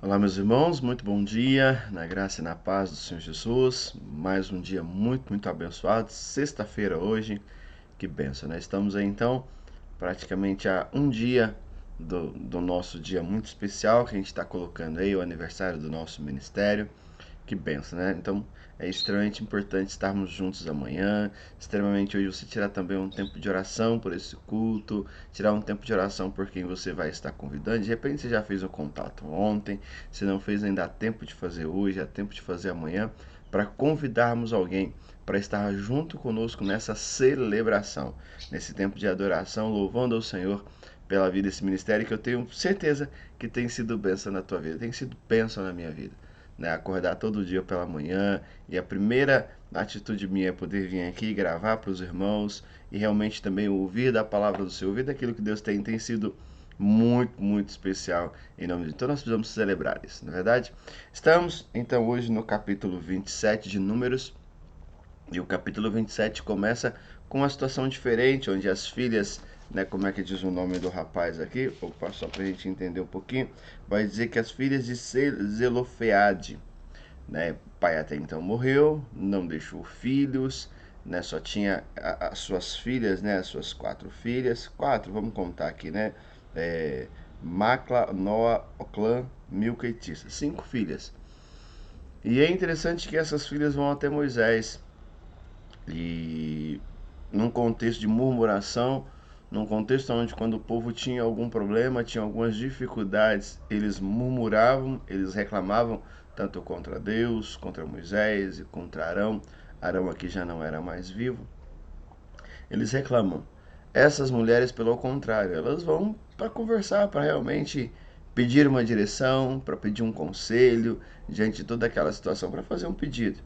Olá, meus irmãos, muito bom dia, na graça e na paz do Senhor Jesus. Mais um dia muito abençoado. Sexta-feira hoje, que bênção, né? Estamos aí então, praticamente a um dia do nosso dia muito especial que a gente está colocando aí, o aniversário do nosso ministério. Que benção, né? Então é extremamente importante estarmos juntos amanhã. Extremamente hoje você tirar também um tempo de oração por esse culto, tirar um tempo de oração por quem você vai estar convidando. De repente você já fez o contato ontem, se não fez ainda há tempo de fazer hoje, há tempo de fazer amanhã, para convidarmos alguém para estar junto conosco nessa celebração, nesse tempo de adoração, louvando ao Senhor pela vida desse ministério que eu tenho certeza que tem sido bênção na tua vida, tem sido bênção na minha vida, né? Acordar todo dia pela manhã e a primeira atitude minha é poder vir aqui e gravar para os irmãos e realmente também ouvir da palavra do Senhor, ouvir daquilo que Deus tem sido muito especial em nome de Deus. Então nós precisamos celebrar isso, não é verdade? Estamos então hoje no capítulo 27 de Números e o capítulo 27 começa com uma situação diferente, onde as filhas, né, como é que diz o nome do rapaz aqui? Opa, só para a gente entender um pouquinho, vai dizer que as filhas de Zelofeade, né, o pai até então morreu, não deixou filhos, né, só tinha as suas filhas, né, as suas 4 filhas, vamos contar aqui, né, Macla, Noa, Oclã, Milca e Tissa, 5 filhas. E é interessante que essas filhas vão até Moisés e num contexto de murmuração, num contexto onde quando o povo tinha algum problema, tinha algumas dificuldades, eles murmuravam, eles reclamavam tanto contra Deus, contra Moisés e contra Arão. Arão aqui já não era mais vivo. Eles reclamam. Essas mulheres, pelo contrário, elas vão para conversar, para realmente pedir uma direção, para pedir um conselho diante de toda aquela situação, para fazer um pedido.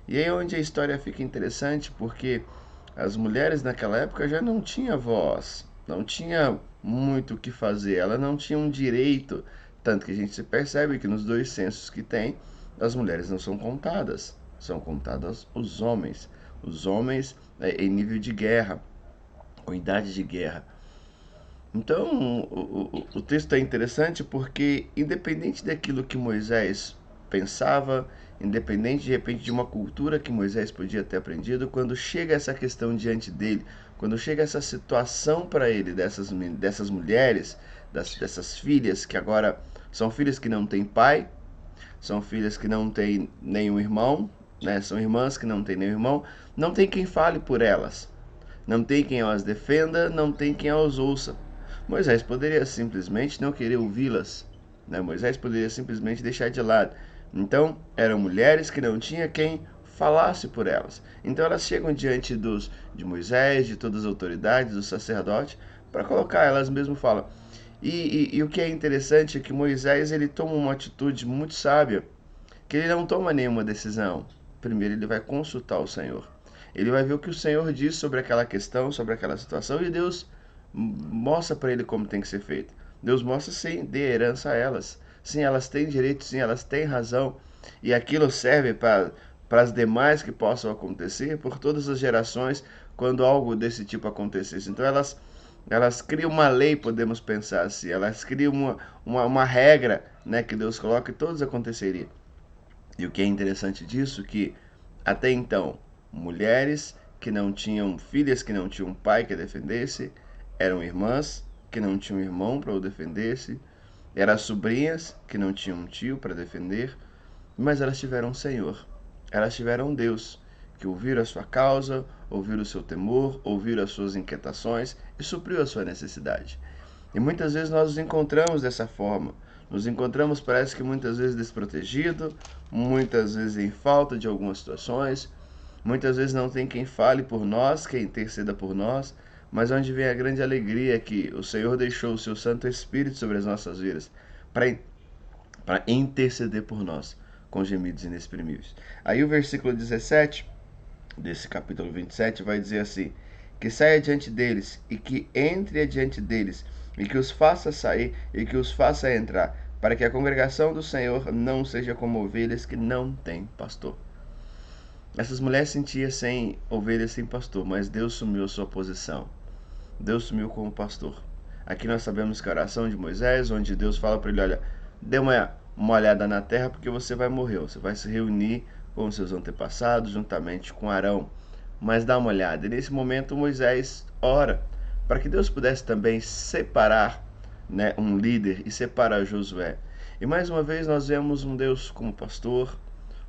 E aí é onde a história fica interessante, porque as mulheres naquela época já não tinham voz, não tinha muito o que fazer, elas não tinham direito, tanto que a gente se percebe que nos 2 censos que tem, as mulheres não são contadas os homens em nível de guerra, ou idade de guerra. Então, o texto é interessante porque, independente daquilo que Moisés pensava, independente de repente de uma cultura que Moisés podia ter aprendido, quando chega essa questão diante dele, quando chega essa situação para ele, dessas mulheres, dessas filhas, que agora são filhas que não têm pai, são filhas que não têm nenhum irmão, né? São irmãs que não têm nenhum irmão, não tem quem fale por elas, não tem quem as defenda, não tem quem as ouça. Moisés poderia simplesmente não querer ouvi-las, né? Moisés poderia simplesmente deixar de lado. Então, eram mulheres que não tinha quem falasse por elas. Então, elas chegam diante de Moisés, de todas as autoridades, do sacerdote, para colocar, elas mesmas falam. E o que é interessante é que Moisés ele toma uma atitude muito sábia, que ele não toma nenhuma decisão. Primeiro, ele vai consultar o Senhor. Ele vai ver o que o Senhor diz sobre aquela questão, sobre aquela situação, e Deus mostra para ele como tem que ser feito. Deus mostra sim, dê herança a elas. Sim, elas têm direito, sim, elas têm razão. E aquilo serve para as demais que possam acontecer por todas as gerações quando algo desse tipo acontecesse. Então elas criam uma lei, podemos pensar assim, elas criam uma regra, né, que Deus coloca e todos aconteceriam. E o que é interessante disso é que até então, mulheres que não tinham filhas, que não tinham um pai que a defendesse, eram irmãs que não tinham um irmão para o defendesse, eram sobrinhas que não tinham um tio para defender, mas elas tiveram um Senhor, elas tiveram um Deus que ouviram a sua causa, ouviram o seu temor, ouviram as suas inquietações e supriu a sua necessidade. E muitas vezes nós nos encontramos dessa forma. Nos encontramos, parece que muitas vezes desprotegido, muitas vezes em falta de algumas situações, muitas vezes não tem quem fale por nós, quem interceda por nós, mas onde vem a grande alegria é que o Senhor deixou o seu Santo Espírito sobre as nossas vidas para interceder por nós com gemidos inexprimíveis. Aí o versículo 17 desse capítulo 27 vai dizer assim: que saia diante deles e que entre adiante deles e que os faça sair e que os faça entrar, para que a congregação do Senhor não seja como ovelhas que não têm pastor. Essas mulheres sentiam sem ovelhas sem pastor, mas Deus sumiu a sua posição. Deus sumiu como pastor. Aqui nós sabemos que a oração de Moisés, onde Deus fala para ele, olha, dê uma olhada na terra, porque você vai morrer. Você vai se reunir com os seus antepassados, juntamente com Arão. Mas dá uma olhada. E nesse momento Moisés ora para que Deus pudesse também separar, né, um líder e separar Josué. E mais uma vez nós vemos um Deus como pastor,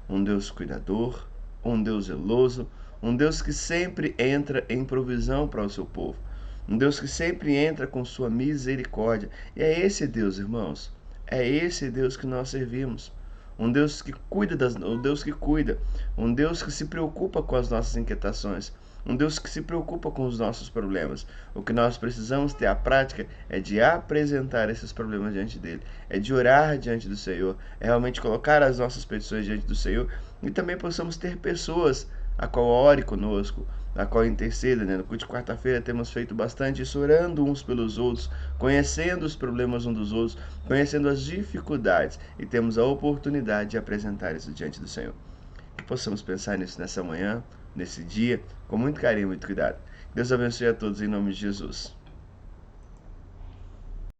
um Deus cuidador, um Deus zeloso, um Deus que sempre entra em provisão para o seu povo, um Deus que sempre entra com sua misericórdia. E é esse Deus, irmãos, é esse Deus que nós servimos. Um Deus que cuida um Deus que cuida, um Deus que se preocupa com as nossas inquietações, um Deus que se preocupa com os nossos problemas. O que nós precisamos ter a prática é de apresentar esses problemas diante dele, é de orar diante do Senhor, é realmente colocar as nossas petições diante do Senhor, e também possamos ter pessoas a qual ore conosco, a qual interceda, né? No culto de quarta-feira temos feito bastante isso, orando uns pelos outros, conhecendo os problemas uns dos outros, conhecendo as dificuldades, e temos a oportunidade de apresentar isso diante do Senhor. Que possamos pensar nisso nessa manhã, nesse dia, com muito carinho e muito cuidado. Deus abençoe a todos em nome de Jesus.